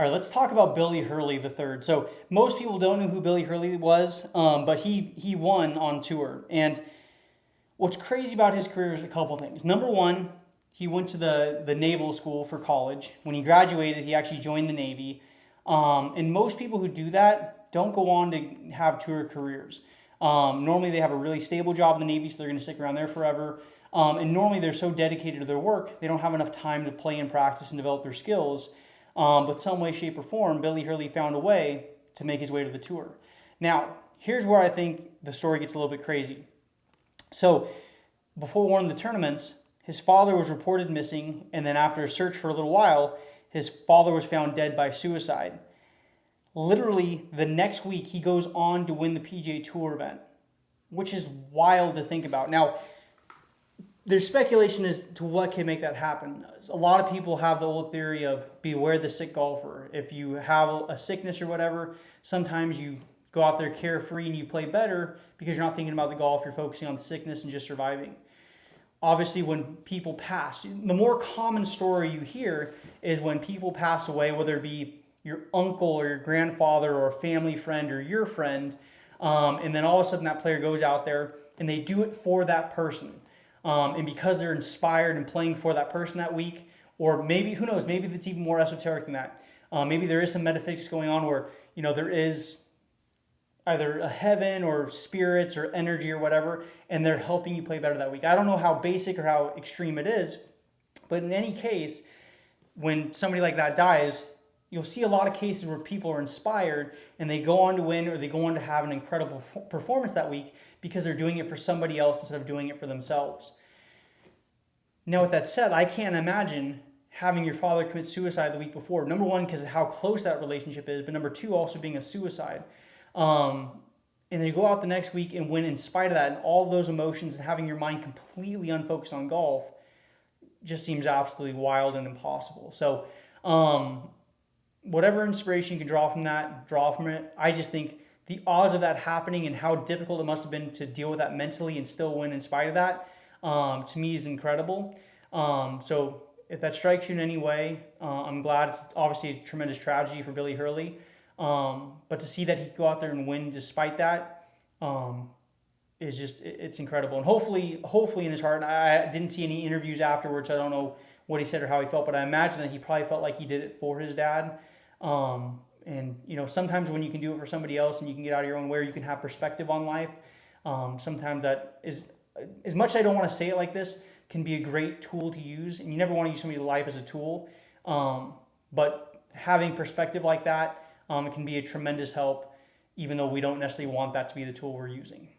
All right, let's talk about Billy Hurley III. So most people don't know who Billy Hurley was, but he won on tour. And what's crazy about his career is a couple things. Number one, he went to the naval school for college. When he graduated, he actually joined the Navy. And most people who do that don't go on to have tour careers. Normally, they have a really stable job in the Navy, so they're going to stick around there forever. And normally, they're so dedicated to their work, they don't have enough time to play and practice and develop their skills. But some way, shape, or form, Billy Hurley found a way to make his way to the tour. Now, here's where I think the story gets a little bit crazy. So, before one of the tournaments, his father was reported missing, and then after a search for a little while, his father was found dead by suicide. Literally, the next week, he goes on to win the PGA Tour event, which is wild to think about. Now, there's speculation as to what can make that happen. A lot of people have the old theory of beware the sick golfer. If you have a sickness or whatever, sometimes you go out there carefree and you play better because you're not thinking about the golf, you're focusing on the sickness and just surviving. Obviously, when people pass, the more common story you hear is when people pass away, whether it be your uncle or your grandfather or a family friend or your friend, and then all of a sudden that player goes out there and they do it for that person. And because they're inspired and playing for that person that week, or maybe, who knows, maybe it's even more esoteric than that. Maybe there is some metaphysics going on where, there is either a heaven or spirits or energy or whatever, and they're helping you play better that week. I don't know how basic or how extreme it is, but in any case, when somebody like that dies, you'll see a lot of cases where people are inspired and they go on to win or they go on to have an incredible performance that week because they're doing it for somebody else instead of doing it for themselves. Now, with that said, I can't imagine having your father commit suicide the week before. Number one, because of how close that relationship is, but number two, also being a suicide. And then you go out the next week and win in spite of that, and all those emotions and having your mind completely unfocused on golf just seems absolutely wild and impossible. So, whatever inspiration you can draw from that, draw from it. I just think the odds of that happening and how difficult it must have been to deal with that mentally and still win in spite of that, to me is incredible. So if that strikes you in any way, I'm glad. It's obviously a tremendous tragedy for Billy Hurley. But to see that he could go out there and win despite that, is just, it's incredible. And hopefully in his heart, I didn't see any interviews afterwards. So I don't know what he said or how he felt, but I imagine that he probably felt like he did it for his dad. And sometimes when you can do it for somebody else and you can get out of your own way, or you can have perspective on life. Sometimes that is, as much as I don't want to say it like this, can be a great tool to use. And you never want to use somebody's life as a tool. But having perspective like that, it can be a tremendous help, even though we don't necessarily want that to be the tool we're using.